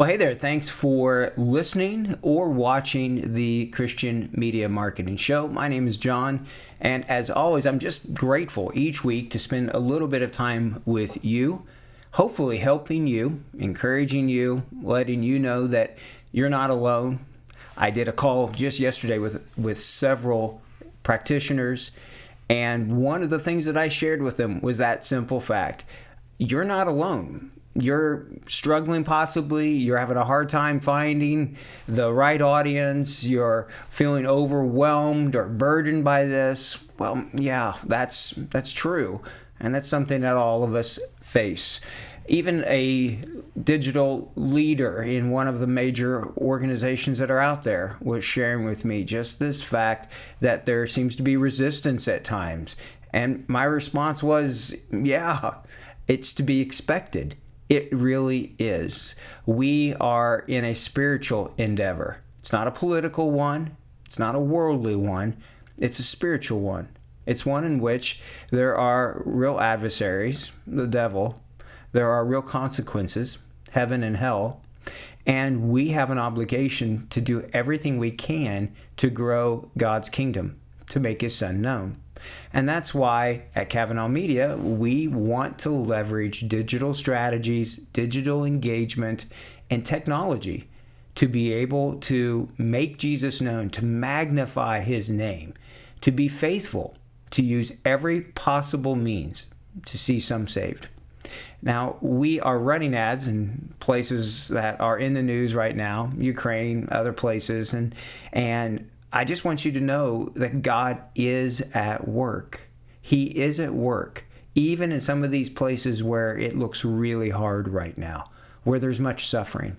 Well, hey there. Thanks for listening or watching the Christian Media Marketing Show. My name is John, and as always, I'm just grateful each week to spend a little bit of time with you, hopefully helping you, encouraging you, letting you know that you're not alone. I did a call just yesterday with several practitioners, and one of the things that I shared with them was that simple fact. You're not alone. You're struggling possibly, you're having a hard time finding the right audience, you're feeling overwhelmed or burdened by this. Well, yeah, that's true. And that's something that all of us face. Even a digital leader in one of the major organizations that are out there was sharing with me just this fact that there seems to be resistance at times. And my response was, yeah, it's to be expected. It really is. We are in a spiritual endeavor. It's not a political one. It's not a worldly one. It's a spiritual one. It's one in which there are real adversaries, the devil. There are real consequences, heaven and hell. And we have an obligation to do everything we can to grow God's kingdom, to make His Son known. And that's why at Kavanah Media, we want to leverage digital strategies, digital engagement, and technology to be able to make Jesus known, to magnify His name, to be faithful, to use every possible means to see some saved. Now, we are running ads in places that are in the news right now, Ukraine, other places, and I just want you to know that God is at work. He is at work, even in some of these places where it looks really hard right now, where there's much suffering.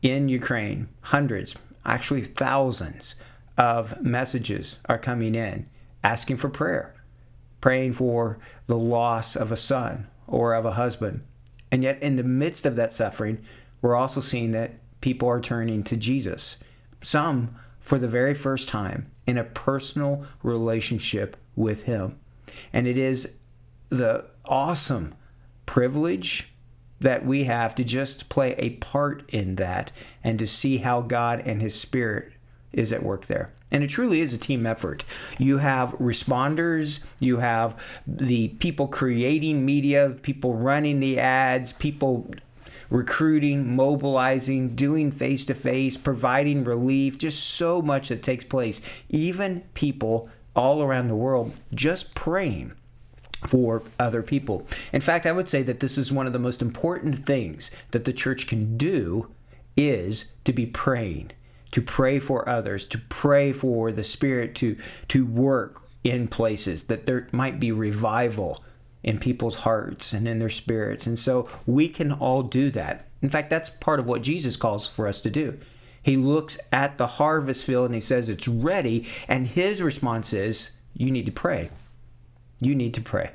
In Ukraine, hundreds, actually thousands of messages are coming in asking for prayer, praying for the loss of a son or of a husband. And yet in the midst of that suffering, we're also seeing that people are turning to Jesus. Some for the very first time in a personal relationship with Him. And it is the awesome privilege that we have to just play a part in that and to see how God and His Spirit is at work there. And it truly is a team effort. You have responders, you have the people creating media, people running the ads, people recruiting, mobilizing, doing face-to-face, providing relief, just so much that takes place. Even people all around the world just praying for other people. In fact, I would say that this is one of the most important things that the church can do is to be praying, to pray for others, to pray for the Spirit to work in places, that there might be revival in people's hearts and in their spirits. And so we can all do that. In fact, that's part of what Jesus calls for us to do. He looks at the harvest field and He says it's ready. And His response is, you need to pray. You need to pray.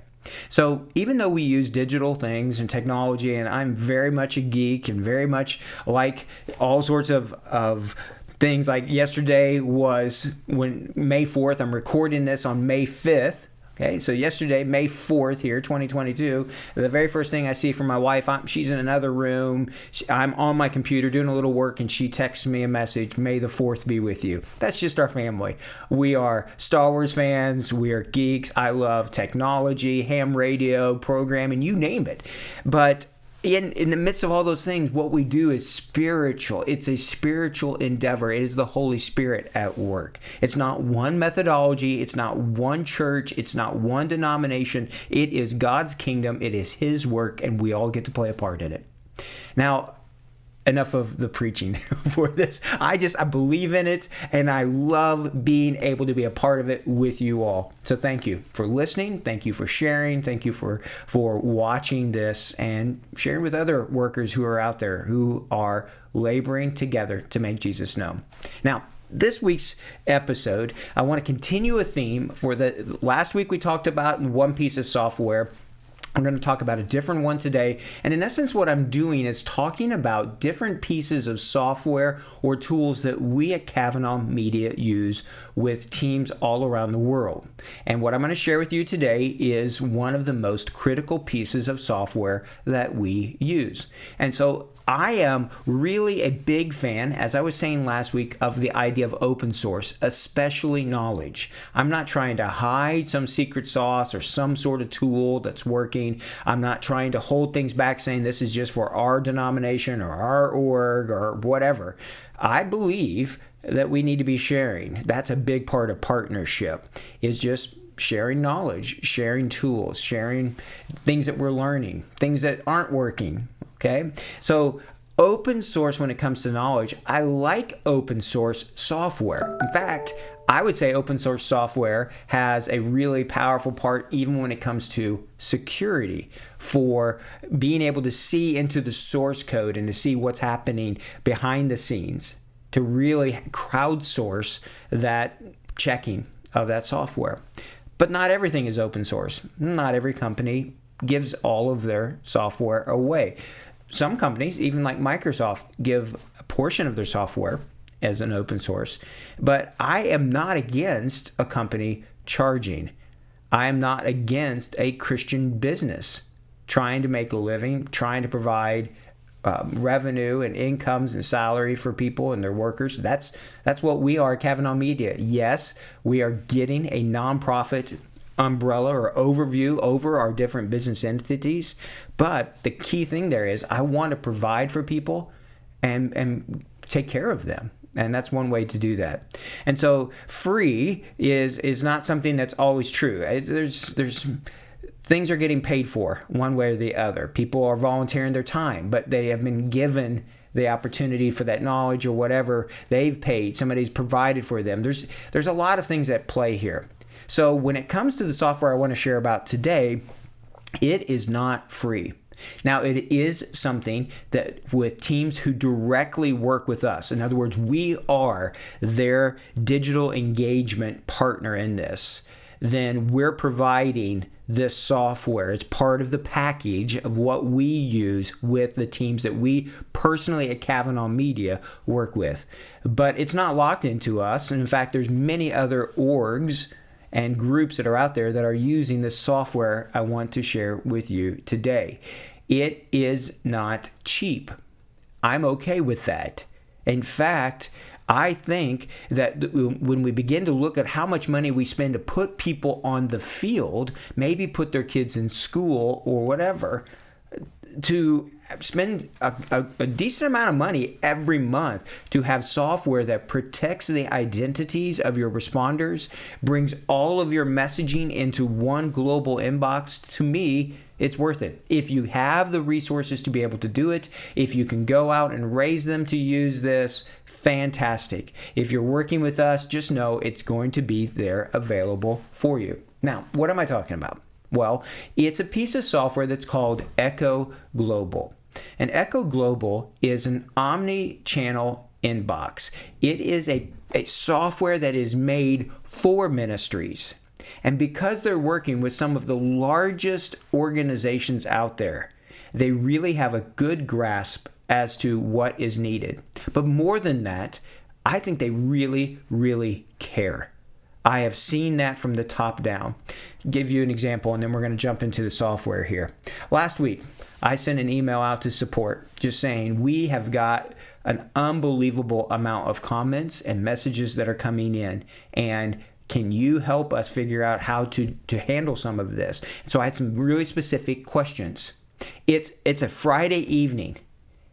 So even though we use digital things and technology, and I'm very much a geek and very much like all sorts of things, like yesterday was when May 4th, I'm recording this on May 5th. Okay, so yesterday, May 4th here, 2022, the very first thing I see from my wife, she's in another room. I'm on my computer doing a little work, and she texts me a message, May the 4th be with you. That's just our family. We are Star Wars fans. We are geeks. I love technology, ham radio, programming, you name it. But in the midst of all those things, what we do is spiritual. It's a spiritual endeavor. It is the Holy Spirit at work. It's not one methodology. It's not one church. It's not one denomination. It is God's kingdom. It is His work, and we all get to play a part in it. Now, enough of the preaching for this. I believe in it, and I love being able to be a part of it with you all. So thank you for listening. Thank you for sharing. Thank you for watching this and sharing with other workers who are out there who are laboring together to make Jesus known. Now, this week's episode, I want to continue a theme for the last week we talked about one piece of software I'm going to talk about a different one today. And in essence, what I'm doing is talking about different pieces of software or tools that we at Kavanah Media use with teams all around the world. And what I'm going to share with you today is one of the most critical pieces of software that we use. And so I am really a big fan, as I was saying last week, of the idea of open source, especially knowledge. I'm not trying to hide some secret sauce or some sort of tool that's working. I'm not trying to hold things back saying this is just for our denomination or our org or whatever. I believe that we need to be sharing. That's a big part of partnership, is just sharing knowledge, sharing tools, sharing things that we're learning, things that aren't working. Okay, so open source when it comes to knowledge, I like open source software. In fact, I would say open source software has a really powerful part even when it comes to security, for being able to see into the source code and to see what's happening behind the scenes, to really crowdsource that checking of that software. But not everything is open source. Not every company gives all of their software away. Some companies, even like Microsoft, give a portion of their software as an open source. But I am not against a company charging. I am not against a Christian business trying to make a living, trying to provide revenue and incomes and salary for people and their workers. That's what we are at Kavanah Media. Yes, we are getting a nonprofit umbrella or overview over our different business entities, but the key thing there is I want to provide for people and take care of them. And that's one way to do that. And so free is not something that's always true. There's things are getting paid for one way or the other. People are volunteering their time, but they have been given the opportunity for that knowledge or whatever they've paid. Somebody's provided for them. There's a lot of things at play here. So when it comes to the software I want to share about today, it is not free. Now, it is something that with teams who directly work with us, in other words, we are their digital engagement partner in this, then we're providing this software. It's part of the package of what we use with the teams that we personally at Kavanah Media work with. But it's not locked into us. And in fact, there's many other orgs and groups that are out there that are using this software I want to share with you today. It is not cheap. I'm okay with that. In fact, I think that when we begin to look at how much money we spend to put people on the field, maybe put their kids in school or whatever, to spend a decent amount of money every month to have software that protects the identities of your responders, brings all of your messaging into one global inbox, to me, it's worth it. If you have the resources to be able to do it, if you can go out and raise them to use this, fantastic. If you're working with us, just know it's going to be there available for you. Now, what am I talking about? Well, it's a piece of software that's called Echo Global. And Echo Global is an Omni-Channel inbox. It is a software that is made for ministries. And because they're working with some of the largest organizations out there, they really have a good grasp as to what is needed. But more than that, I think they really, really care. I have seen that from the top down. Give you an example, and then we're going to jump into the software here. Last week, I sent an email out to support just saying we have got an unbelievable amount of comments and messages that are coming in, and can you help us figure out how to handle some of this? So I had some really specific questions. It's a Friday evening,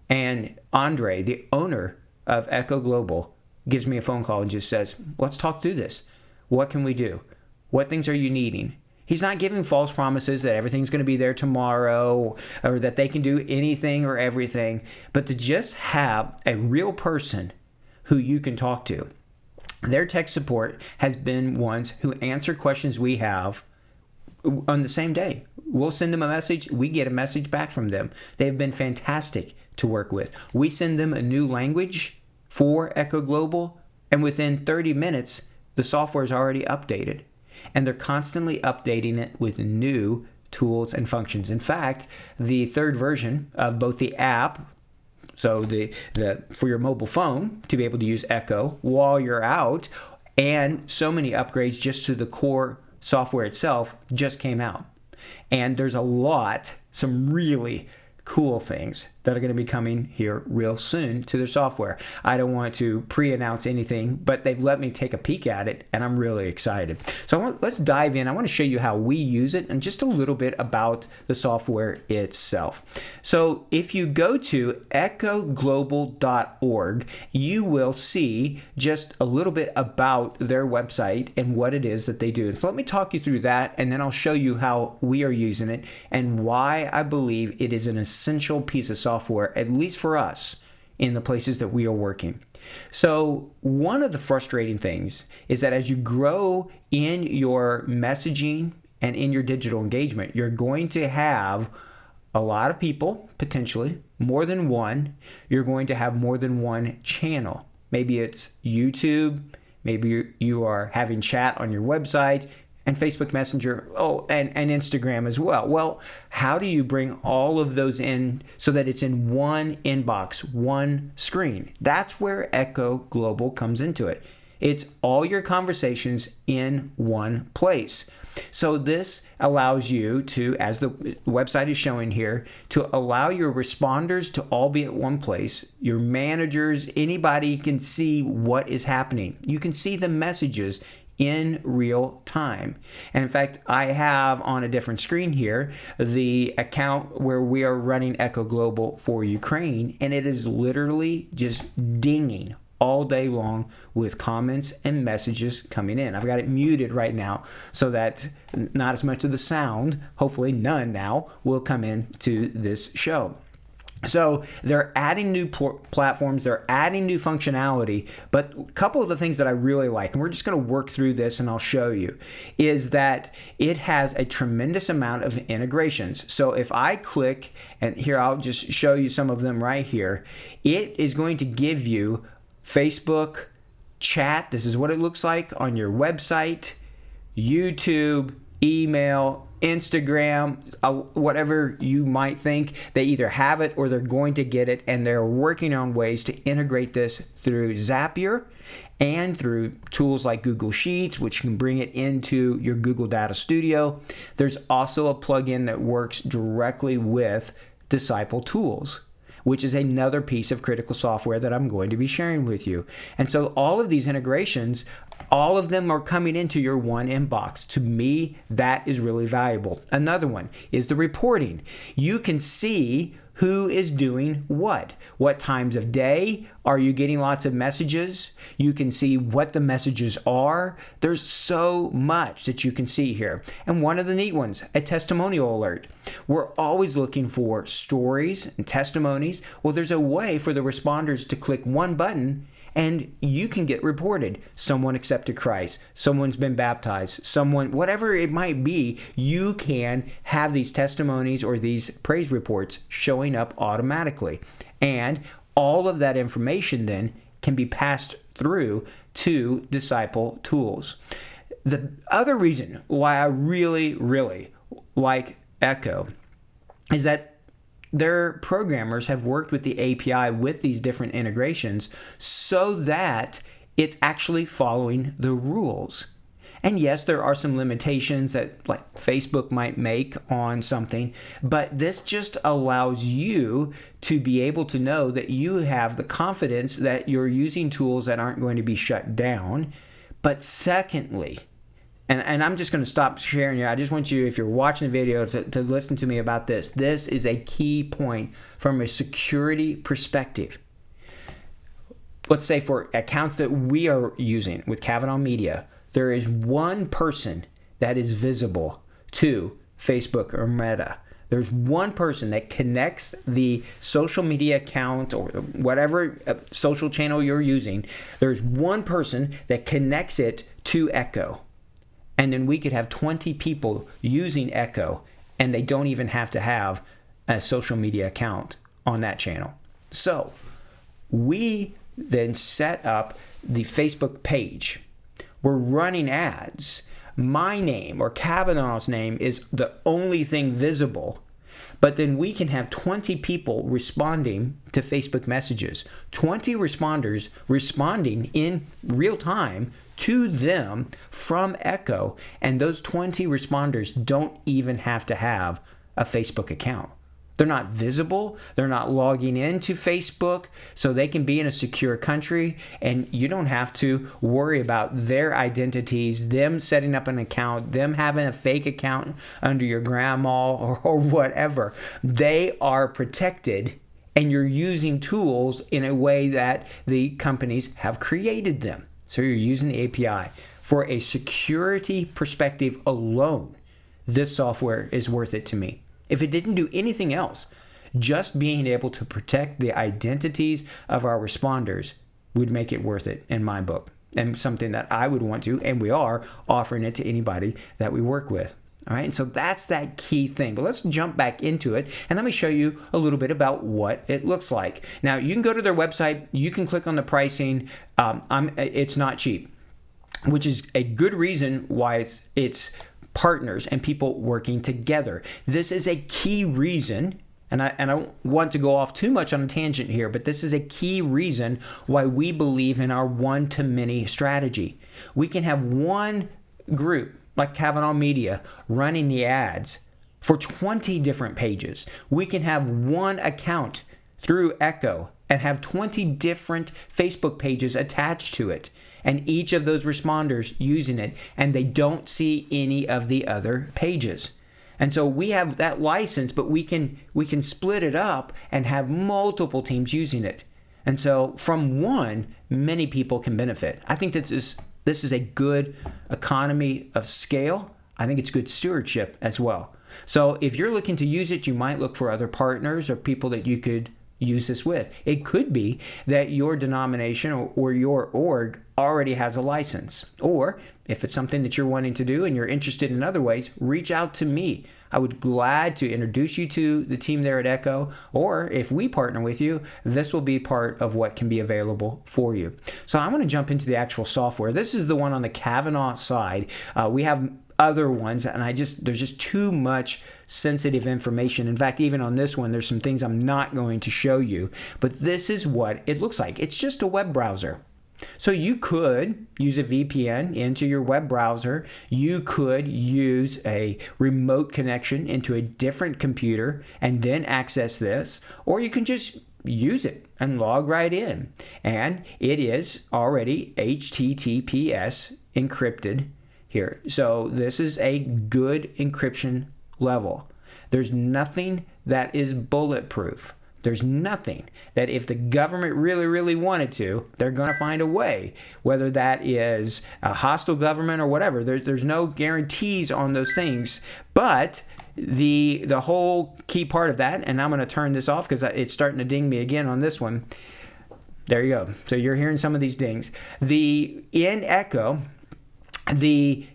and Andre, the owner of Echo Global, gives me a phone call and just says, let's talk through this. What can we do? What things are you needing? He's not giving false promises that everything's going to be there tomorrow or that they can do anything or everything, but to just have a real person who you can talk to. Their tech support has been ones who answer questions we have on the same day. We'll send them a message. We get a message back from them. They've been fantastic to work with. We send them a new language for Echo Global, and within 30 minutes, the software is already updated. And they're constantly updating it with new tools, and functions. In fact, the third version of both the app, so the for your mobile phone to be able to use Echo while you're out, and so many upgrades just to the core software itself just came out. And there's some really cool things that are going to be coming here real soon to their software. I don't want to pre-announce anything, but they've let me take a peek at it, and I'm really excited. So let's dive in. I want to show you how we use it and just a little bit about the software itself. So if you go to echoglobal.org, you will see just a little bit about their website and what it is that they do. So let me talk you through that, and then I'll show you how we are using it and why I believe it is an essential piece of software, at least for us, in the places that we are working. So one of the frustrating things is that as you grow in your messaging and in your digital engagement, you're going to have a lot of people, potentially, more than one. You're going to have more than one channel. Maybe it's YouTube, maybe you are having chat on your website, and Facebook Messenger, and Instagram as well. Well, how do you bring all of those in so that it's in one inbox, one screen? That's where Echo Global comes into it. It's all your conversations in one place. So this allows you to, as the website is showing here, to allow your responders to all be at one place. Your managers, anybody can see what is happening. You can see the messages in real time. And in fact, I have on a different screen here the account where we are running Echo Global for Ukraine, and it is literally just dinging all day long with comments and messages coming in. I've got it muted right now so that not as much of the sound, hopefully none now, will come into this show. So they're adding new platforms, they're adding new functionality, but a couple of the things that I really like, and we're just going to work through this and I'll show you, is that it has a tremendous amount of integrations. So if I click, and here I'll just show you some of them right here, it is going to give you Facebook chat. This is what it looks like on your website, YouTube, email, Instagram, whatever you might think. They either have it or they're going to get it, and they're working on ways to integrate this through Zapier and through tools like Google Sheets, which can bring it into your Google Data Studio. There's also a plugin that works directly with Disciple Tools, which is another piece of critical software that I'm going to be sharing with you. And so all of these integrations, all of them are coming into your one inbox. To me, that is really valuable. Another one is the reporting. You can see who is doing what times of day are you getting lots of messages. You can see what the messages are. There's so much that you can see here. And one of the neat ones, a testimonial alert. We're always looking for stories and testimonies. Well, there's a way for the responders to click one button and you can get reported. Someone accepted Christ, someone's been baptized, someone, whatever it might be, you can have these testimonies or these praise reports showing up automatically. And all of that information then can be passed through to Disciple Tools. The other reason why I really, really like Echo is that their programmers have worked with the API with these different integrations so that it's actually following the rules. And yes, there are some limitations that like Facebook might make on something, but this just allows you to be able to know that you have the confidence that you're using tools that aren't going to be shut down. But secondly, and I'm just going to stop sharing here. I just want you, if you're watching the video, to listen to me about this. This is a key point from a security perspective. Let's say for accounts that we are using with Kavanah Media, there is one person that is visible to Facebook or Meta. There's one person that connects the social media account or whatever social channel you're using. There's one person that connects it to Echo. And then we could have 20 people using Echo, and they don't even have to have a social media account on that channel. So we then set up the Facebook page. We're running ads. my name or Kavanah's name is the only thing visible, but then we can have 20 people responding to Facebook messages, 20 responders responding in real time to them from Echo, and those 20 responders don't even have to have a Facebook account. They're not visible. They're not logging into Facebook, so they can be in a secure country, and you don't have to worry about their identities, them setting up an account, them having a fake account under your grandma or whatever. They are protected, and you're using tools in a way that the companies have created them. So you're using the API. For a security perspective alone, this software is worth it to me. If it didn't do anything else, just being able to protect the identities of our responders would make it worth it in my book, and something that I would want to, and we are offering it to anybody that we work with. All right, and so that's that key thing. But let's jump back into it, and let me show you a little bit about what it looks like. Now, you can go to their website. You can click on the pricing. It's not cheap, which is a good reason why it's partners and people working together. This is a key reason, and I don't want to go off too much on a tangent here, but this is a key reason why we believe in our one-to-many strategy. We can have one group like Kavanah Media running the ads for 20 different pages. We can have one account through Echo and have 20 different Facebook pages attached to it, and each of those responders using it, and they don't see any of the other pages. And so we have that license, but we can split it up and have multiple teams using it. And so from one, many people can benefit. I think this is a good economy of scale. I think it's good stewardship as well. So if you're looking to use it, you might look for other partners or people that you could use this with. It could be that your denomination or your org already has a license. Or if it's something that you're wanting to do and you're interested in other ways, reach out to me. I would glad to introduce you to the team there at Echo. Or if we partner with you, this will be part of what can be available for you. So I'm going to jump into the actual software. This is the one on the Kavanah side. We have other ones, and there's just too much sensitive information. In fact, even on this one, there's some things I'm not going to show you, but this is what it looks like. It's just a web browser. So you could use a VPN into your web browser. You could use a remote connection into a different computer and then access this, or you can just use it and log right in. And it is already HTTPS encrypted here. So this is a good encryption level. There's nothing that is bulletproof. There's nothing that if the government really, really wanted to, they're going to find a way, whether that is a hostile government or whatever. There's no guarantees on those things. But the whole key part of that, and I'm going to turn this off because it's starting to ding me again on this one. There you go. So you're hearing some of these dings. In Echo, the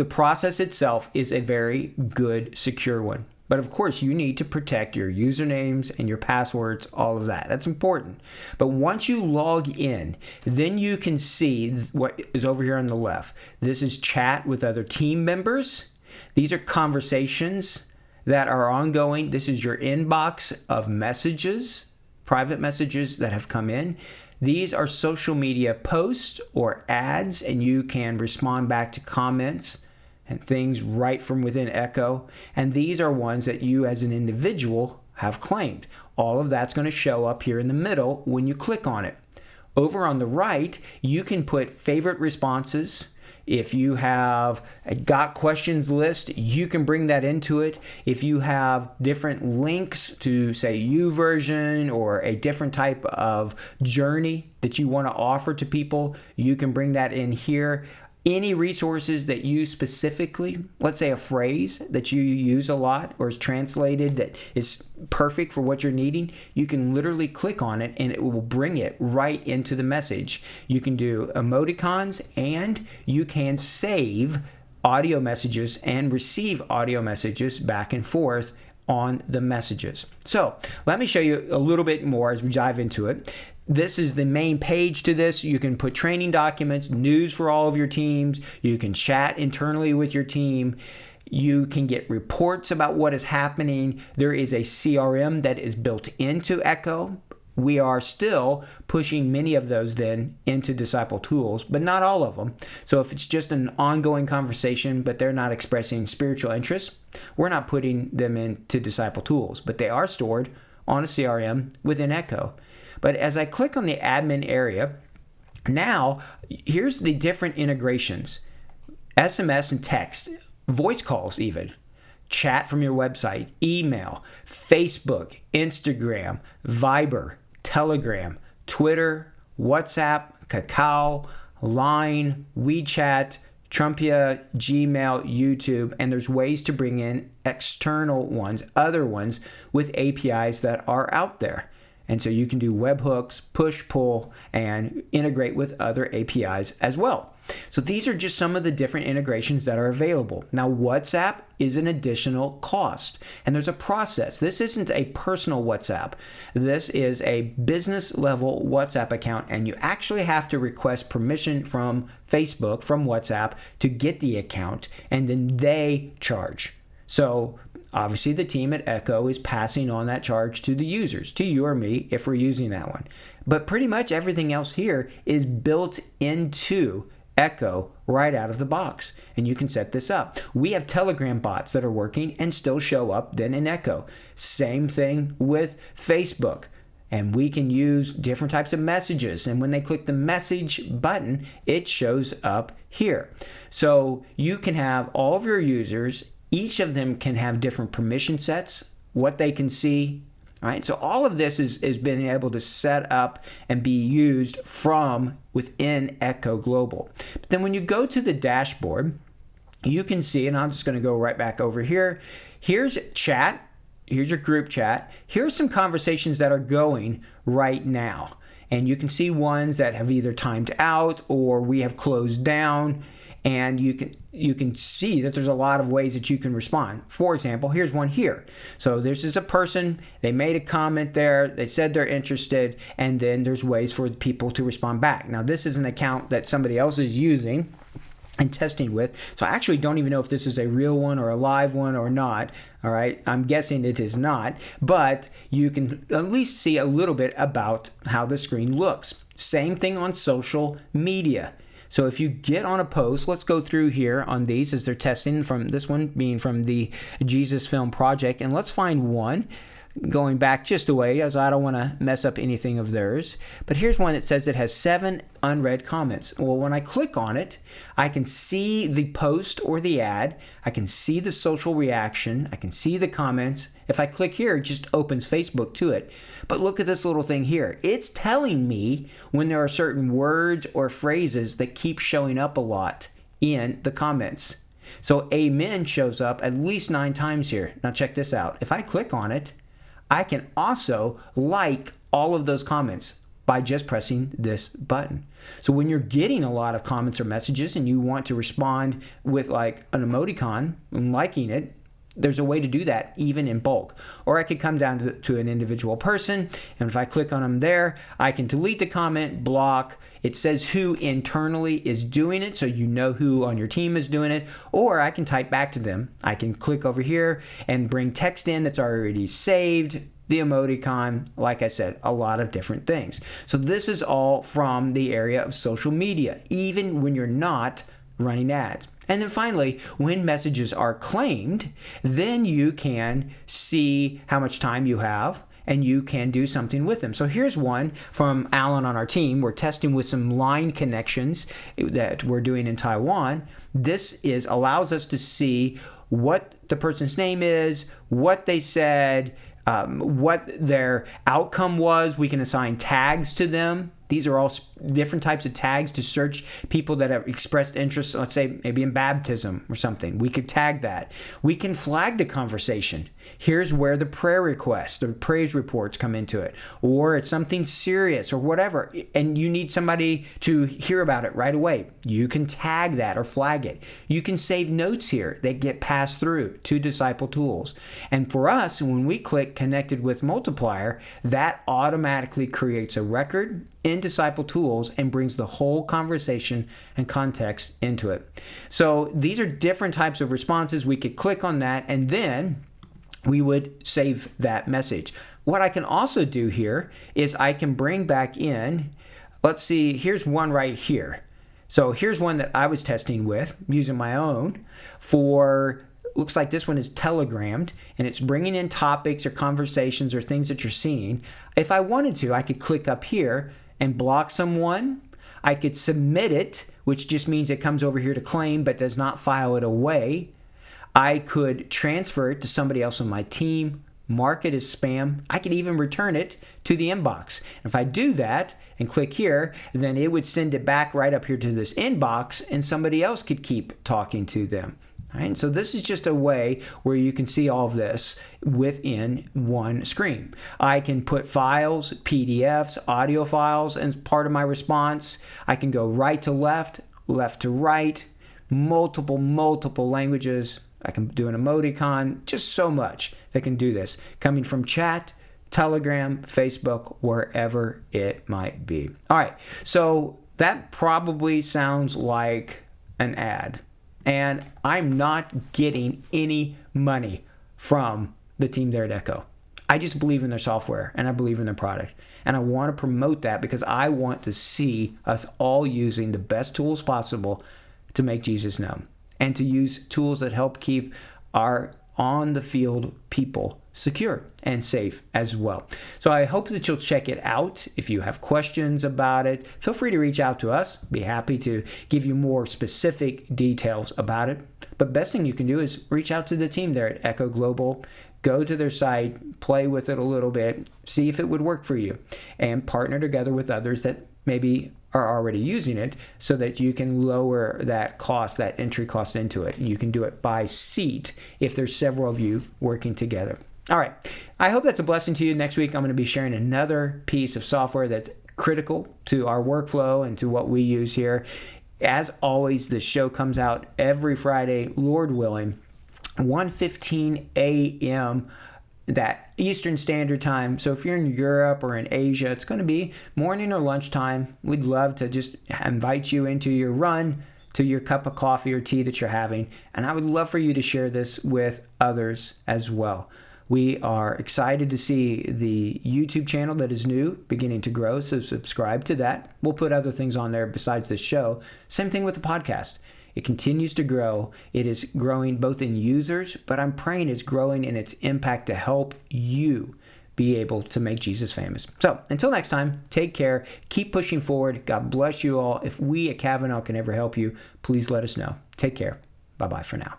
process itself is a very good, secure one. But of course, you need to protect your usernames and your passwords, all of that. That's important. But once you log in, then you can see what is over here on the left. This is chat with other team members. These are conversations that are ongoing. This is your inbox of messages, private messages that have come in. These are social media posts or ads, and you can respond back to comments and things right from within Echo. And these are ones that you as an individual have claimed. All of that's going to show up here in the middle when you click on it. Over on the right, you can put favorite responses. If you have a got questions list, you can bring that into it. If you have different links to, say, YouVersion or a different type of journey that you want to offer to people, you can bring that in here. Any resources that you specifically, let's say a phrase that you use a lot or is translated that is perfect for what you're needing, you can literally click on it and it will bring it right into the message. You can do emoticons and you can save audio messages and receive audio messages back and forth on the messages. So let me show you a little bit more as we dive into it. This is the main page to this. You can put training documents, news for all of your teams. You can chat internally with your team. You can get reports about what is happening. There is a CRM that is built into Echo. We are still pushing many of those then into Disciple Tools, but not all of them. So if it's just an ongoing conversation, but they're not expressing spiritual interest, we're not putting them into Disciple Tools, but they are stored on a CRM within Echo. But as I click on the admin area, now here's the different integrations: SMS and text, voice calls even, chat from your website, email, Facebook, Instagram, Viber, Telegram, Twitter, WhatsApp, Kakao, Line, WeChat, Trumpia, Gmail, YouTube, and there's ways to bring in external ones, other ones with APIs that are out there. And so you can do webhooks, push, pull, and integrate with other APIs as well. So these are just some of the different integrations that are available. Now, WhatsApp is an additional cost, and there's a process. This isn't a personal WhatsApp. This is a business level WhatsApp account, and you actually have to request permission from Facebook, from WhatsApp, to get the account, and then they charge. So obviously, the team at Echo is passing on that charge to the users, to you or me, if we're using that one. But pretty much everything else here is built into Echo right out of the box, and you can set this up. We have Telegram bots that are working and still show up then in Echo. Same thing with Facebook. And we can use different types of messages. And when they click the message button, it shows up here. So you can have all of your users. Each of them can have different permission sets, what they can see. All right, so all of this is being able to set up and be used from within Echo Global. But then when you go to the dashboard, you can see, and I'm just going to go right back over here. Here's chat. Here's your group chat. Here's some conversations that are going right now. And you can see ones that have either timed out or we have closed down. And you can see that there's a lot of ways that you can respond. For example, here's one here. So this is a person, they made a comment there, they said they're interested, and then there's ways for people to respond back. Now this is an account that somebody else is using and testing with, so I actually don't even know if this is a real one or a live one or not. All right, I'm guessing it is not, but you can at least see a little bit about how the screen looks. Same thing on social media. So if you get on a post, let's go through here on these as they're testing, from this one being from the Jesus Film Project, and let's find one going back just a way, as I don't want to mess up anything of theirs. But here's one that says it has 7 unread comments. Well, when I click on it, I can see the post or the ad. I can see the social reaction. I can see the comments. If I click here, it just opens Facebook to it. But look at this little thing here. It's telling me when there are certain words or phrases that keep showing up a lot in the comments. So amen shows up at least 9 times here. Now check this out. If I click on it, I can also like all of those comments by just pressing this button. So when you're getting a lot of comments or messages and you want to respond with like an emoticon and liking it, there's a way to do that even in bulk. Or I could come down to an individual person, and if I click on them there, I can delete the comment, block. It says who internally is doing it, so you know who on your team is doing it, or I can type back to them. I can click over here and bring text in that's already saved, the emoticon, like I said, a lot of different things. So this is all from the area of social media, even when you're not running ads. And then finally, when messages are claimed, then you can see how much time you have and you can do something with them. So here's one from Alan on our team. We're testing with some line connections that we're doing in Taiwan. This allows us to see what the person's name is, what they said, what their outcome was. We can assign tags to them. These are all different types of tags to search people that have expressed interest, let's say maybe in baptism or something. We could tag that. We can flag the conversation. Here's where the prayer requests, the praise reports come into it. Or it's something serious or whatever, and you need somebody to hear about it right away. You can tag that or flag it. You can save notes here that get passed through to Disciple Tools. And for us, when we click Connected with Multiplier, that automatically creates a record in Disciple Tools and brings the whole conversation and context into it. So these are different types of responses. We could click on that and then we would save that message. What I can also do here is I can bring back in, let's see, here's one right here. So here's one that I was testing with, using my own for, looks like this one is telegrammed, and it's bringing in topics or conversations or things that you're seeing. If I wanted to, I could click up here and block someone. I could submit it, which just means it comes over here to claim but does not file it away. I could transfer it to somebody else on my team, mark it as spam. I could even return it to the inbox. If I do that and click here, then it would send it back right up here to this inbox and somebody else could keep talking to them. All right, so this is just a way where you can see all of this within one screen. I can put files, PDFs, audio files as part of my response. I can go right to left, left to right, multiple languages. I can do an emoticon, just so much that can do this. Coming from chat, Telegram, Facebook, wherever it might be. All right, so that probably sounds like an ad. And I'm not getting any money from the team there at Echo. I just believe in their software and I believe in their product. And I want to promote that because I want to see us all using the best tools possible to make Jesus known and to use tools that help keep our on-the-field people secure and safe as well. So I hope that you'll check it out. If you have questions about it, feel free to reach out to us. Be happy to give you more specific details about it. But best thing you can do is reach out to the team there at Echo Global. Go to their site, play with it a little bit, see if it would work for you, and partner together with others that maybe are already using it so that you can lower that cost, that entry cost into it. And you can do it by seat if there's several of you working together. All right. I hope that's a blessing to you. Next week, I'm going to be sharing another piece of software that's critical to our workflow and to what we use here. As always, the show comes out every Friday, Lord willing, 1:15 a.m. that Eastern Standard Time. So if you're in Europe or in Asia, it's going to be morning or lunchtime. We'd love to just invite you into your run, to your cup of coffee or tea that you're having. And I would love for you to share this with others as well. We are excited to see the YouTube channel that is new beginning to grow, so subscribe to that. We'll put other things on there besides this show. Same thing with the podcast. It continues to grow. It is growing both in users, but I'm praying it's growing in its impact to help you be able to make Jesus famous. So until next time, take care. Keep pushing forward. God bless you all. If we at Kavanah can ever help you, please let us know. Take care. Bye-bye for now.